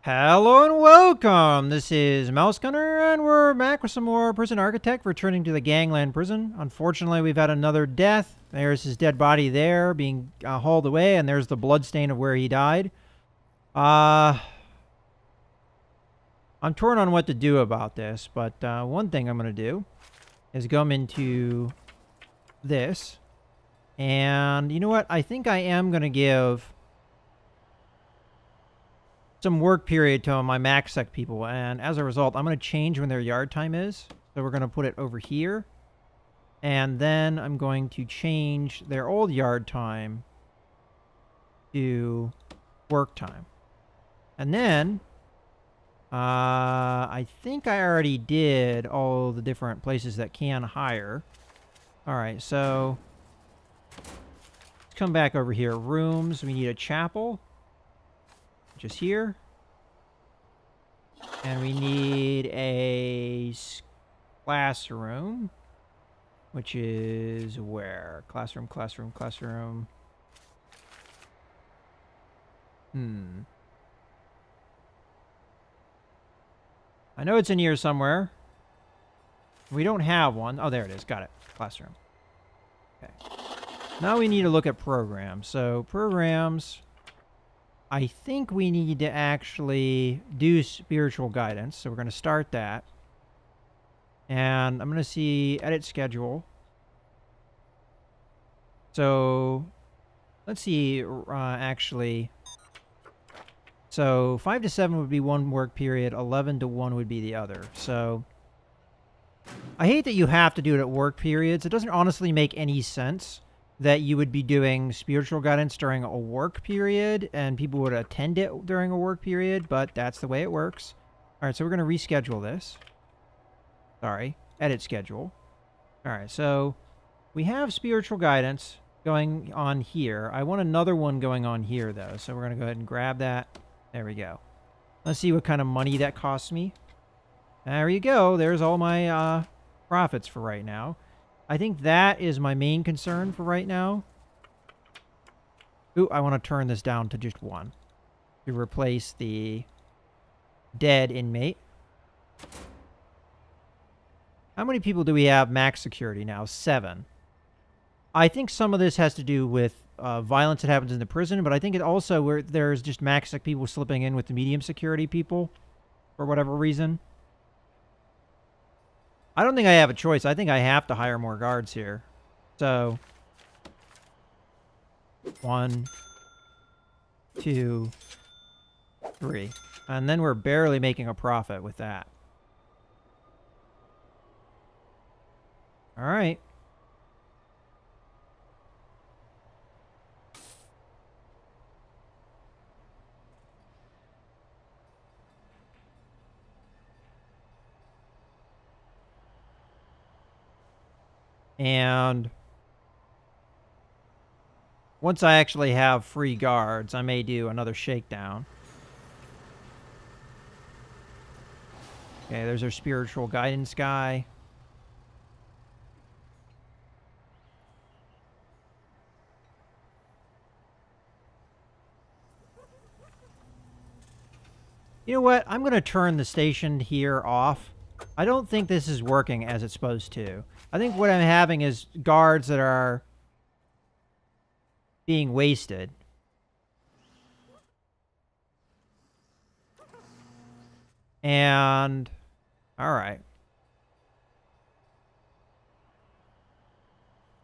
Hello and welcome! This is Mouse Gunner, and we're back with some more Prison Architect, returning to the Gangland prison. Unfortunately, we've had another death. There's his dead body there, being hauled away, and there's the bloodstain of where he died. I'm torn on what to do about this, but one thing I'm going to do is go into this. And you know what? I think I am going to give some work period to my max sec people, and as a result, I'm going to change when their yard time is. So we're going to put it over here, and then I'm going to change their old yard time to work time. And then, I think I already did all the different places that can hire. Alright, so let's come back over here. Rooms, we need a chapel. Just here. And we need a classroom, which is where? Classroom. I know it's in here somewhere. We don't have one. Oh, there it is. Got it. Classroom. Okay. Now we need to look at programs. So, programs... I think we need to actually do spiritual guidance, so we're going to start that. And I'm going to see edit schedule. So, let's see, actually. So, 5 to 7 would be one work period, 11 to 1 would be the other. So, I hate that you have to do it at work periods. It doesn't honestly make any sense that you would be doing spiritual guidance during a work period and people would attend it during a work period, but that's the way it works. All right, so we're going to reschedule this. Sorry, edit schedule. All right, so we have spiritual guidance going on here. I want another one going on here, though, so we're going to go ahead and grab that. There we go. Let's see what kind of money that costs me. There you go. There's all my profits for right now. I think that is my main concern for right now. Ooh, I want to turn this down to just 1 to replace the dead inmate. How many people do we have max security now? 7. I think some of this has to do with violence that happens in the prison, but I think it also where there's just max sec people slipping in with the medium security people for whatever reason. I don't think I have a choice. I think I have to hire more guards here. So, 1, 2, 3. And then we're barely making a profit with that. All right. And once I actually have free guards, I may do another shakedown. Okay, there's our spiritual guidance guy. You know what? I'm going to turn the station here off. I don't think this is working as it's supposed to. I think what I'm having is guards that are being wasted. And, alright.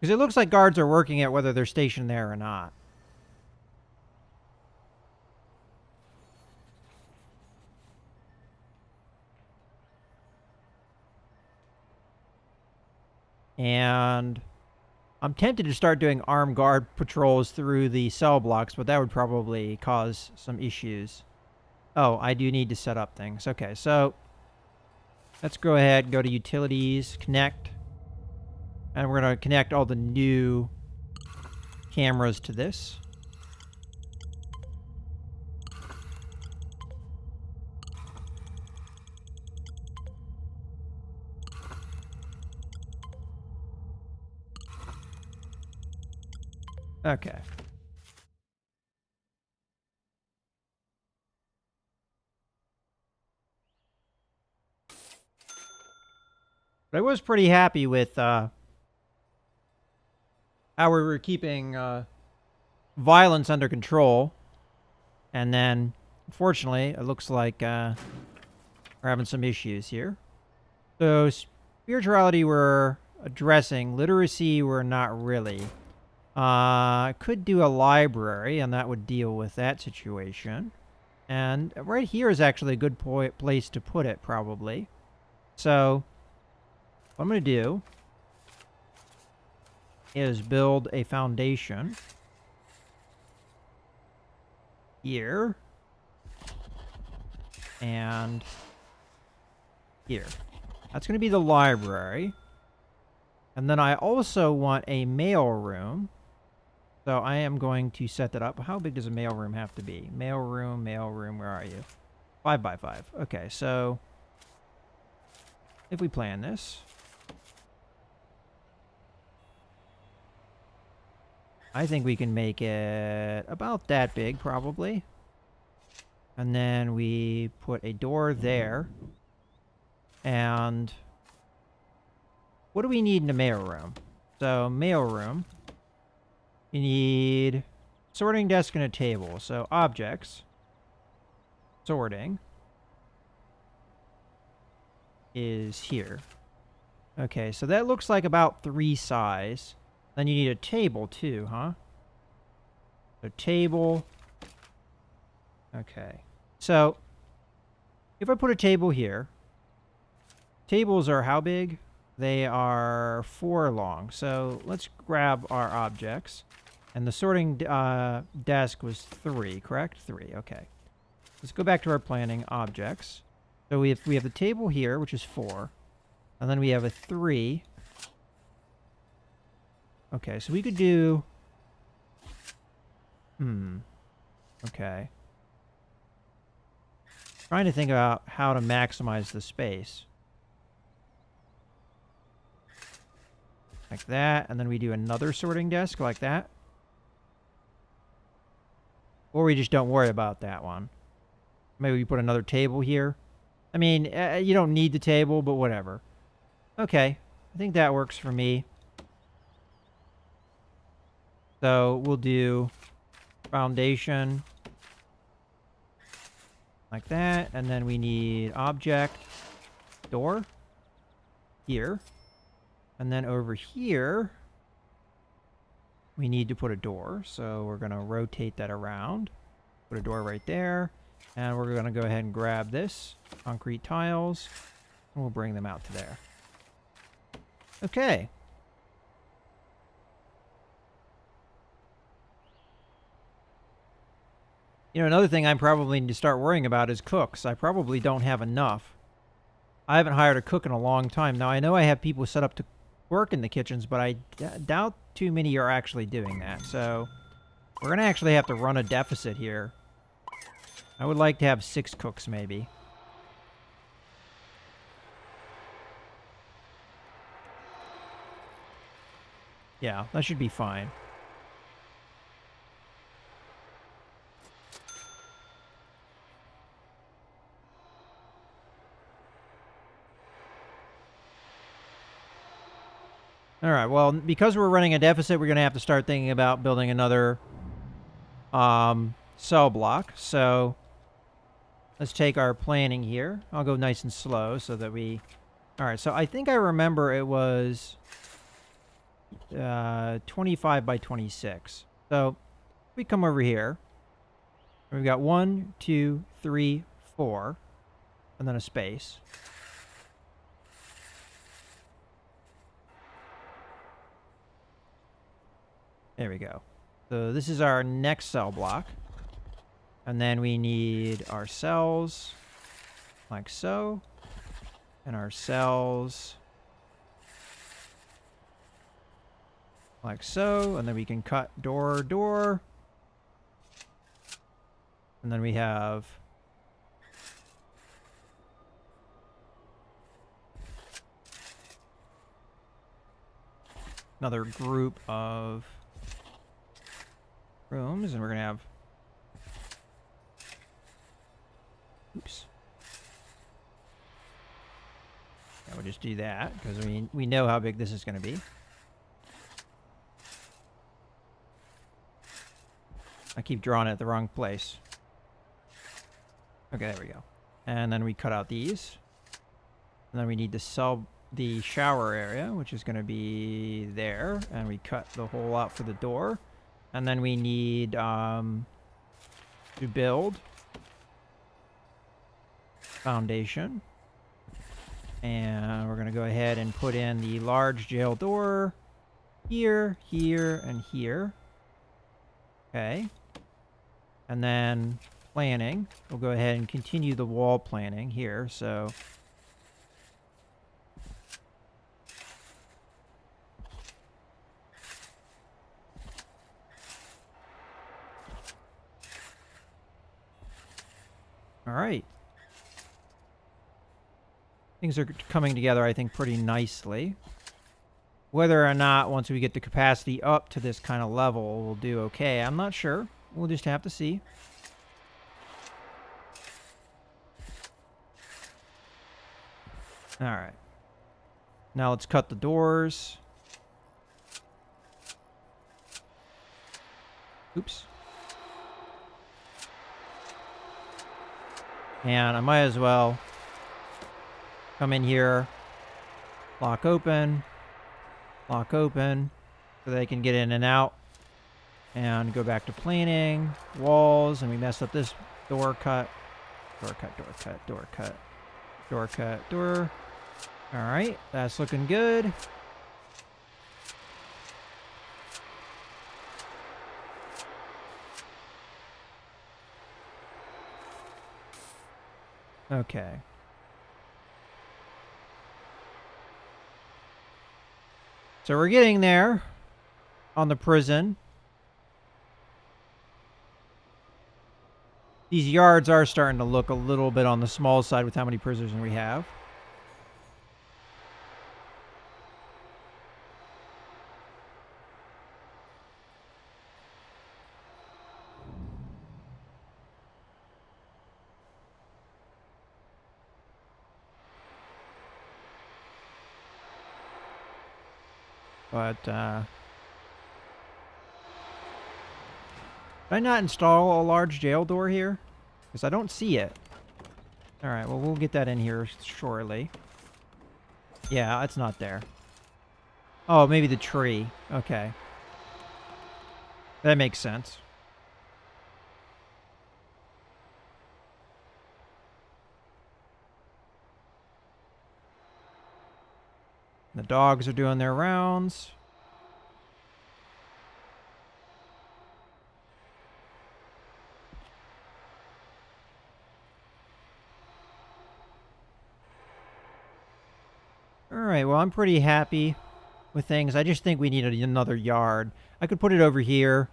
Because it looks like guards are working at whether they're stationed there or not. And I'm tempted to start doing armed guard patrols through the cell blocks, but that would probably cause some issues. Oh, I do need to set up things. Okay, so let's go ahead and go to utilities, connect. And we're going to connect all the new cameras to this. Okay. But I was pretty happy with how we were keeping violence under control. And then, unfortunately, it looks like we're having some issues here. So, spirituality we're addressing. Literacy we're not really. I could do a library, and that would deal with that situation. And right here is actually a good place to put it, probably. So, what I'm going to do is build a foundation here and here. That's going to be the library. And then I also want a mail room. So I am going to set that up. How big does a mail room have to be? Mail room, where are you? 5 by 5. Okay, so if we plan this, I think we can make it about that big, probably. And then we put a door there. And what do we need in a mail room? So, mail room. You need sorting desk and a table. So, objects. Sorting. Is here. Okay, so that looks like about 3 size. Then you need a table too, huh? A table. Okay. So, if I put a table here, tables are how big? They are 4 long. So, let's grab our objects. And the sorting desk was 3, correct? 3, okay. Let's go back to our planning objects. So, we have the table here, which is 4. And then we have a 3. Okay, so we could do... Okay. Trying to think about how to maximize the space. Like that, and then we do another sorting desk like that. Or we just don't worry about that one. Maybe we put another table here. I mean, you don't need the table, but whatever. Okay, I think that works for me. So we'll do foundation like that, and then we need object, door, here. And then over here, we need to put a door. So we're going to rotate that around. Put a door right there. And we're going to go ahead and grab this. Concrete tiles. And we'll bring them out to there. Okay. You know, another thing I probably need to start worrying about is cooks. I probably don't have enough. I haven't hired a cook in a long time. Now, I know I have people set up to work in the kitchens, but I doubt too many are actually doing that. So, we're going to actually have to run a deficit here. I would like to have 6 cooks, maybe. Yeah, that should be fine. Alright, well, because we're running a deficit, we're going to have to start thinking about building another cell block. So, let's take our planning here. I'll go nice and slow so that we... Alright, so I think I remember it was 25 by 26. So, we come over here. We've got 1, 2, 3, 4, and then a space. There we go. So this is our next cell block. And then we need our cells, like so. And our cells, like so. And then we can cut door, door. And then we have another group of rooms, and we're going to have... Oops. Yeah, we'll just do that, because we know how big this is going to be. I keep drawing it at the wrong place. Okay, there we go. And then we cut out these. And then we need to sell the shower area, which is going to be there. And we cut the hole out for the door. And then we need to build foundation. And we're going to go ahead and put in the large jail door here, here, and here. Okay. And then planning. We'll go ahead and continue the wall planning here. So all right. Things are coming together, I think, pretty nicely. Whether or not, once we get the capacity up to this kind of level, we'll do okay, I'm not sure. We'll just have to see. All right. Now let's cut the doors. Oops. And I might as well come in here, lock open, so they can get in and out. And go back to planning, walls, and we messed up this door cut. Door cut, door cut, door cut, door cut, door. All right, that's looking good. Okay. So we're getting there on the prison. These yards are starting to look a little bit on the small side with how many prisoners we have. But, did I not install a large jail door here? Because I don't see it. Alright, well, we'll get that in here shortly. Yeah, it's not there. Oh, maybe the tree. Okay. That makes sense. The dogs are doing their rounds. Alright, well, I'm pretty happy with things. I just think we need another yard. I could put it over here.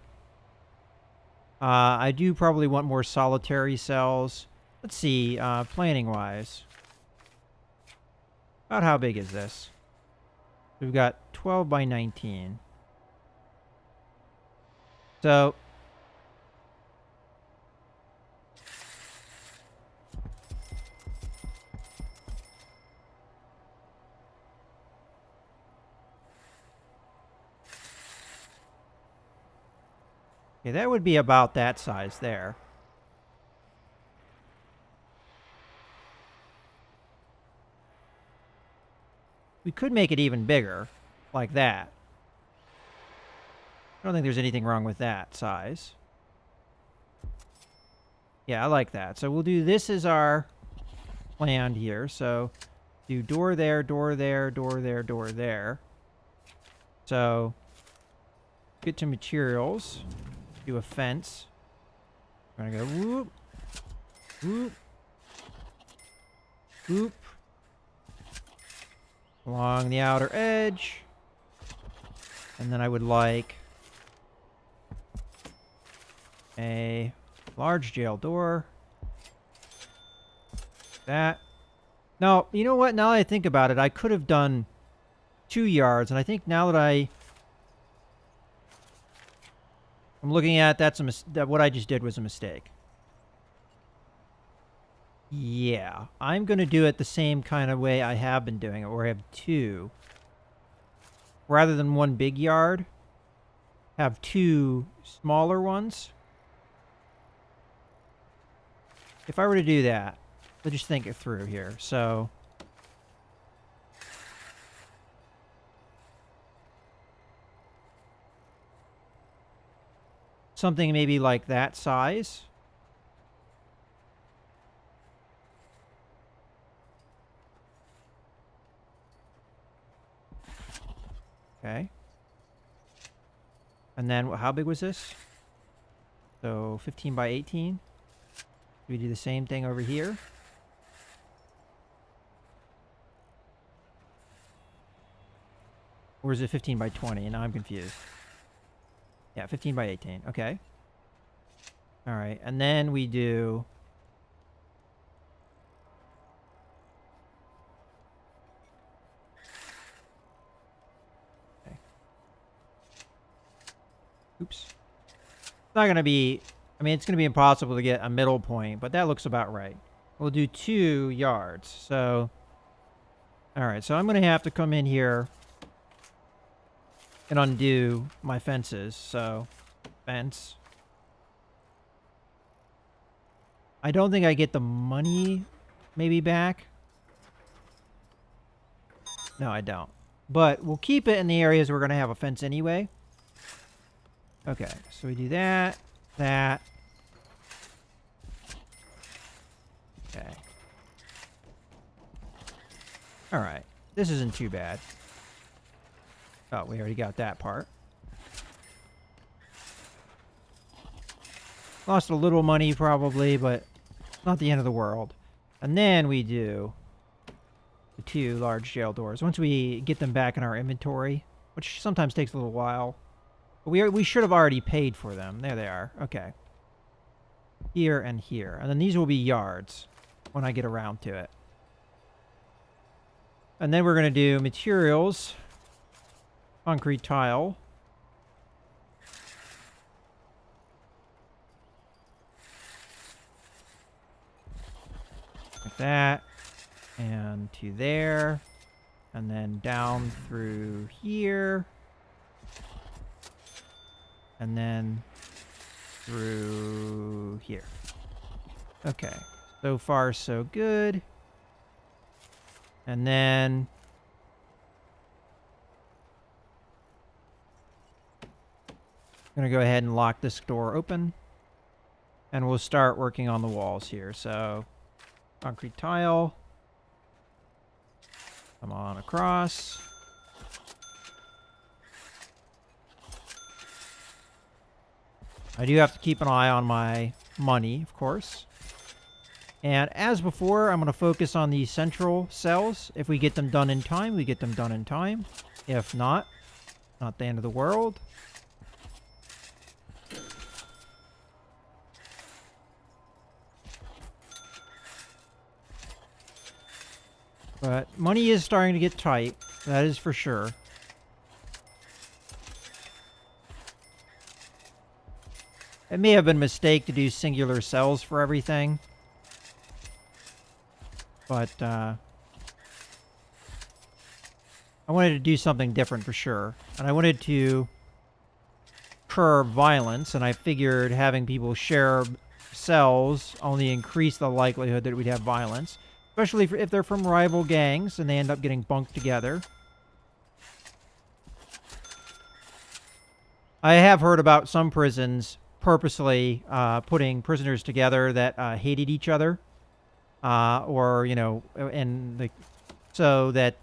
I do probably want more solitary cells. Let's see, planning-wise. About how big is this? We've got 12 by 19. So okay, that would be about that size there. We could make it even bigger, like that. I don't think there's anything wrong with that size. Yeah, I like that. So we'll do this as our plan here. So do door there, door there, door there, door there. So get to materials. Do a fence. I'm gonna go whoop, whoop, whoop. Along the outer edge. And then I would like a large jail door. That. Now, you know what? Now that I think about it, I could have done 2 yards. And I think now that I'm looking at that what I just did was a mistake. Yeah, I'm going to do it the same kind of way I have been doing it, where I have two. Rather than one big yard, have two smaller ones. If I were to do that, let's just think it through here. So something maybe like that size. Okay. And then how big was this? So 15 by 18. We do the same thing over here. Or is it 15 by 20? Now I'm confused. Yeah, 15 by 18. Okay. All right. And then we do... Okay. Oops. It's not going to be... I mean, it's going to be impossible to get a middle point, but that looks about right. We'll do 2 yards. So... All right. So I'm going to have to come in here and undo my fences. So, fence. I don't think I get the money maybe back. No, I don't. But we'll keep it in the areas we're going to have a fence anyway. Okay, so we do that, that. Okay. All right. This isn't too bad. Oh, we already got that part. Lost a little money probably, but not the end of the world. And then we do the 2 large jail doors. Once we get them back in our inventory, which sometimes takes a little while. But we should have already paid for them. There they are. Okay. Here and here. And then these will be yards when I get around to it. And then we're going to do materials. Concrete tile. Like that. And to there. And then down through here. And then through here. Okay. So far, so good. And then... I'm going to go ahead and lock this door open. And we'll start working on the walls here. So, concrete tile. Come on across. I do have to keep an eye on my money, of course. And as before, I'm going to focus on these central cells. If we get them done in time, we get them done in time. If not, not the end of the world. But money is starting to get tight. That is for sure. It may have been a mistake to do singular cells for everything. But, I wanted to do something different for sure. And I wanted to curb violence, and I figured having people share cells only increased the likelihood that we'd have violence. Especially if they're from rival gangs and they end up getting bunked together. I have heard about some prisons purposely putting prisoners together that hated each other. Or, you know, and the, so that...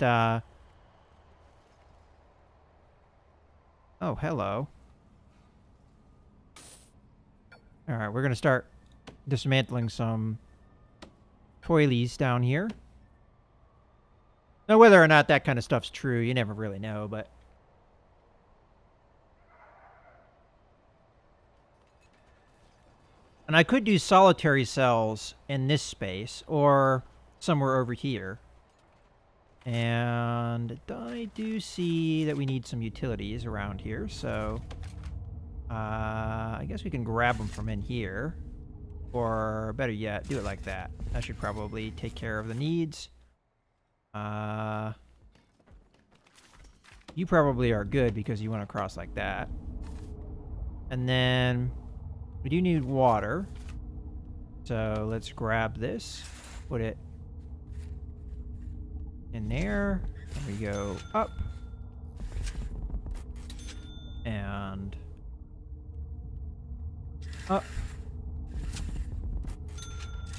oh, hello. Alright, we're going to start dismantling some toilies down here. Now, whether or not that kind of stuff's true, you never really know, but... And I could do solitary cells in this space, or somewhere over here. And I do see that we need some utilities around here, so... I guess we can grab them from in here. Or better yet, do it like that. That should probably take care of the needs. You probably are good because you went across like that. And then we do need water. So let's grab this, put it in there, and we go up. And up.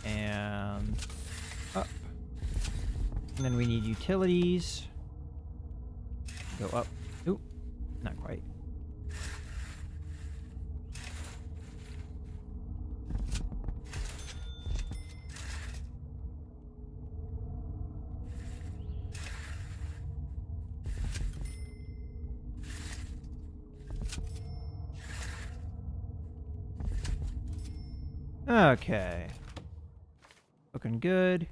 And up. And then we need utilities. Go up. Oop, not quite. Okay. Looking good.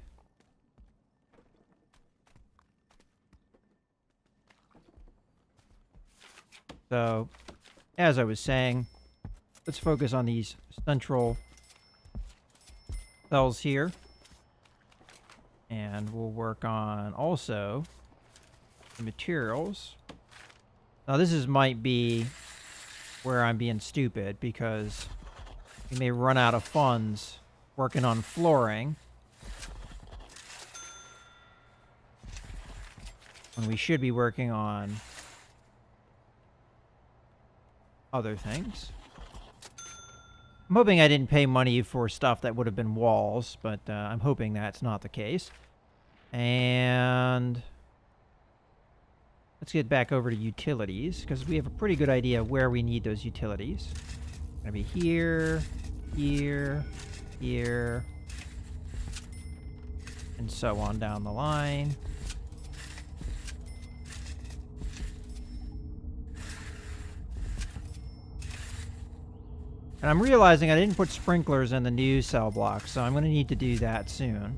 So, as I was saying, let's focus on these central cells here. And we'll work on also the materials. Now this might be where I'm being stupid because we may run out of funds working on flooring when we should be working on other things. I'm hoping I didn't pay money for stuff that would have been walls, but I'm hoping that's not the case. And let's get back over to utilities, because we have a pretty good idea where we need those utilities. Gonna be here, here, here, and so on down the line. And I'm realizing I didn't put sprinklers in the new cell block, so I'm going to need to do that soon.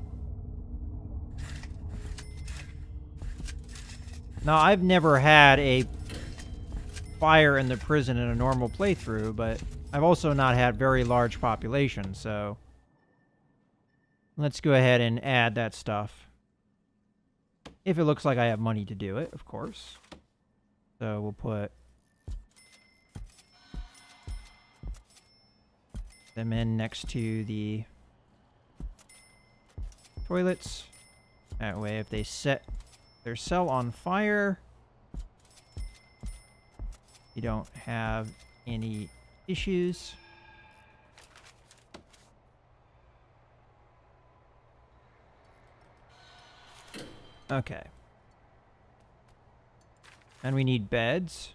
Now, I've never had a fire in the prison in a normal playthrough, but I've also not had very large populations, so let's go ahead and add that stuff. If it looks like I have money to do it, of course. So we'll put them in next to the toilets. That way, if they set their cell on fire, you don't have any issues. Okay. And we need beds.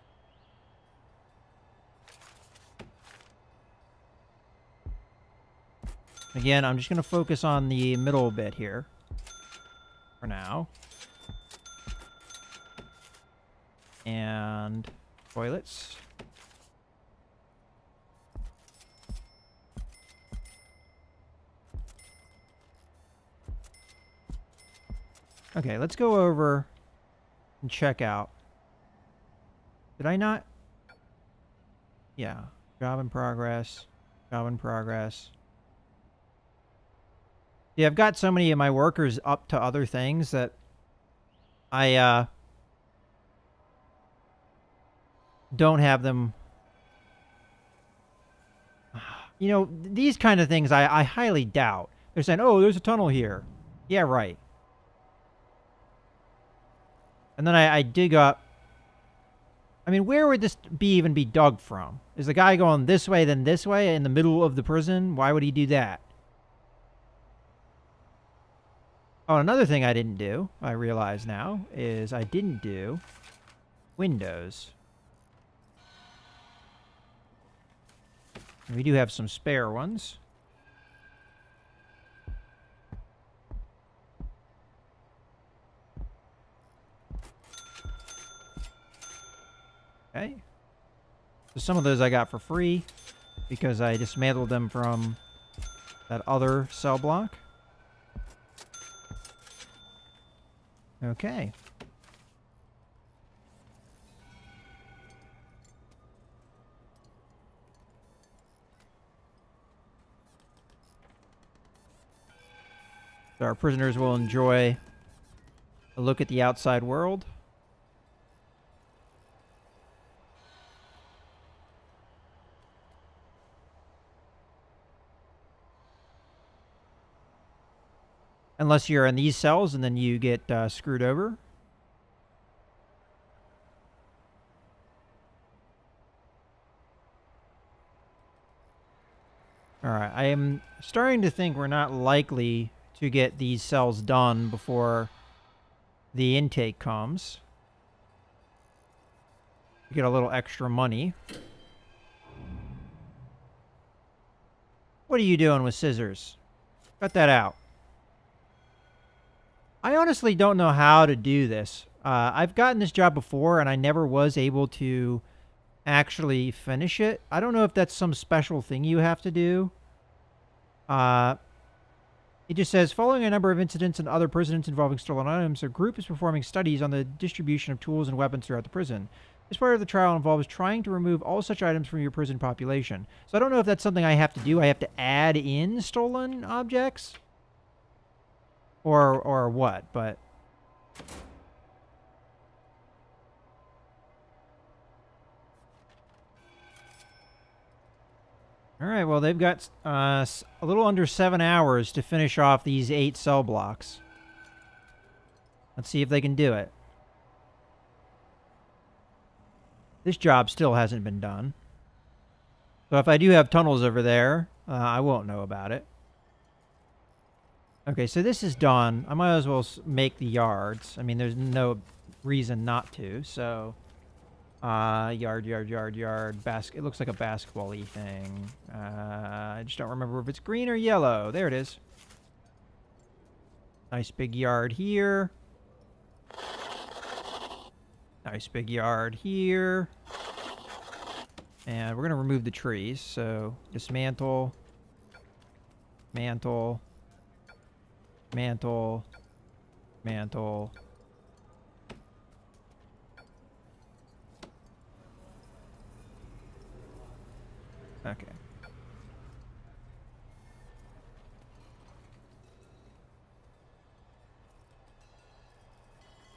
Again, I'm just going to focus on the middle bit here for now. And toilets. Okay, let's go over and check out. Did I not? Yeah. Job in progress. Job in progress. Yeah, I've got so many of my workers up to other things that I don't have them. You know, these kind of things I highly doubt. They're saying, oh, there's a tunnel here. Yeah, right. And then I dig up. I mean, where would this even be dug from? Is the guy going this way, then this way, in the middle of the prison? Why would he do that? Oh, another thing I didn't do, I realize now, is I didn't do windows. We do have some spare ones. Okay. So some of those I got for free because I dismantled them from that other cell block. Okay. So our prisoners will enjoy a look at the outside world. Unless you're in these cells and then you get screwed over. Alright, I am starting to think we're not likely to get these cells done before the intake comes. We get a little extra money. What are you doing with scissors? Cut that out. I honestly don't know how to do this. I've gotten this job before and I never was able to actually finish it. I don't know if that's some special thing you have to do. It just says, following a number of incidents and other prisons involving stolen items, a group is performing studies on the distribution of tools and weapons throughout the prison. This part of the trial involves trying to remove all such items from your prison population. So I don't know if that's something I have to do. I have to add in stolen objects? Or what, but... Alright, well, they've got a little under 7 hours to finish off these 8 cell blocks. Let's see if they can do it. This job still hasn't been done. So if I do have tunnels over there, I won't know about it. Okay, so this is done. I might as well make the yards. I mean, there's no reason not to, so... yard. It looks like a basketball-y thing. I just don't remember if it's green or yellow. There it is. Nice big yard here. Nice big yard here. And we're going to remove the trees. So, dismantle. Mantle. Mantle. Mantle. Okay.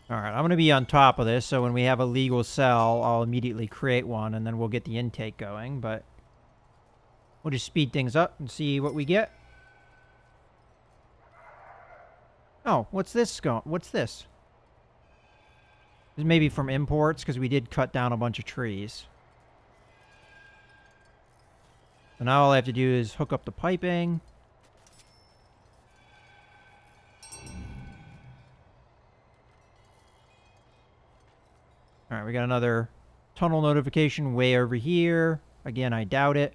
Alright, I'm going to be on top of this, so when we have a legal cell, I'll immediately create one, and then we'll get the intake going, but... We'll just speed things up and see what we get. Oh, what's this going? What's this? This may be from imports, because we did cut down a bunch of trees. So now all I have to do is hook up the piping. Alright, we got another tunnel notification way over here. Again, I doubt it.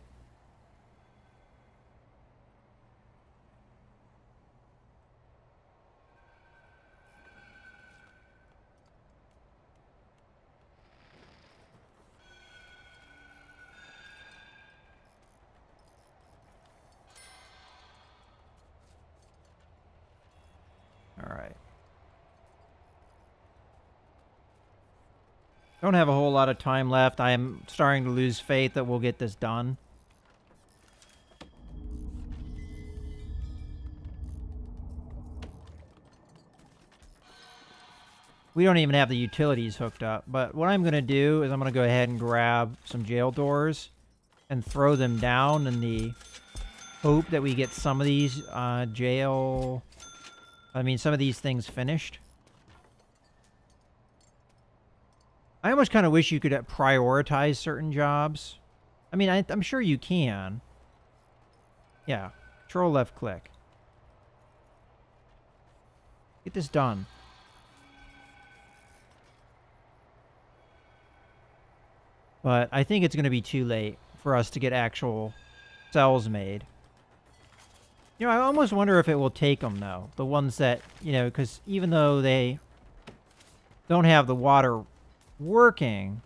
Alright. Don't have a whole lot of time left. I am starting to lose faith that we'll get this done. We don't even have the utilities hooked up, but what I'm going to do is I'm going to go ahead and grab some jail doors and throw them down in the hope that we get some of these some of these things finished. I almost kind of wish you could prioritize certain jobs. I mean, I'm sure you can. Yeah, control left click. Get this done. But I think it's going to be too late for us to get actual cells made. You know, I almost wonder if it will take them, though. The ones that, you know, because even though they don't have the water working,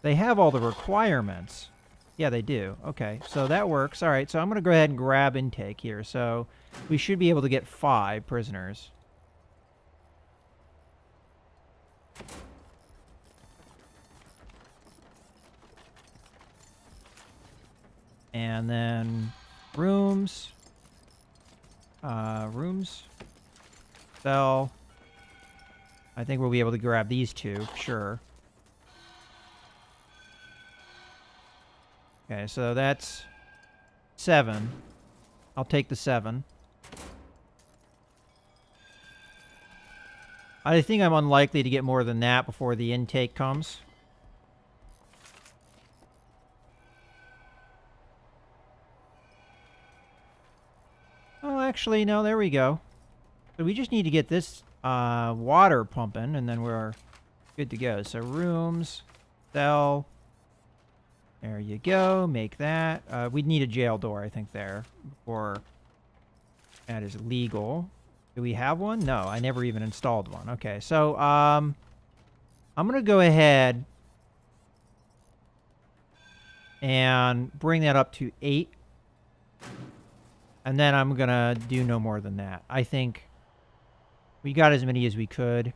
they have all the requirements. Yeah, they do. Okay, so that works. All right, so I'm going to go ahead and grab intake here. So we should be able to get 5 prisoners. And then rooms. Rooms. Sell. I think we'll be able to grab these two, for sure. Okay, so that's 7. I'll take the 7. I think I'm unlikely to get more than that before the intake comes. Oh, actually, no, there we go. So we just need to get this water pumping, and then we're good to go. So rooms, sell. There you go. Make that. We'd need a jail door, I think, there before that is legal. Do we have one? No, I never even installed one. Okay, so I'm going to go ahead and bring that up to 8. And then I'm going to do no more than that. I think we got as many as we could.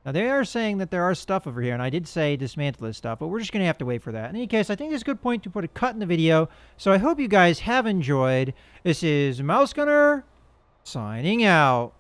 Now, they are saying that there are stuff over here, and I did say dismantle this stuff, but we're just going to have to wait for that. In any case, I think this is a good point to put a cut in the video, so I hope you guys have enjoyed. This is Mouse Gunner, signing out.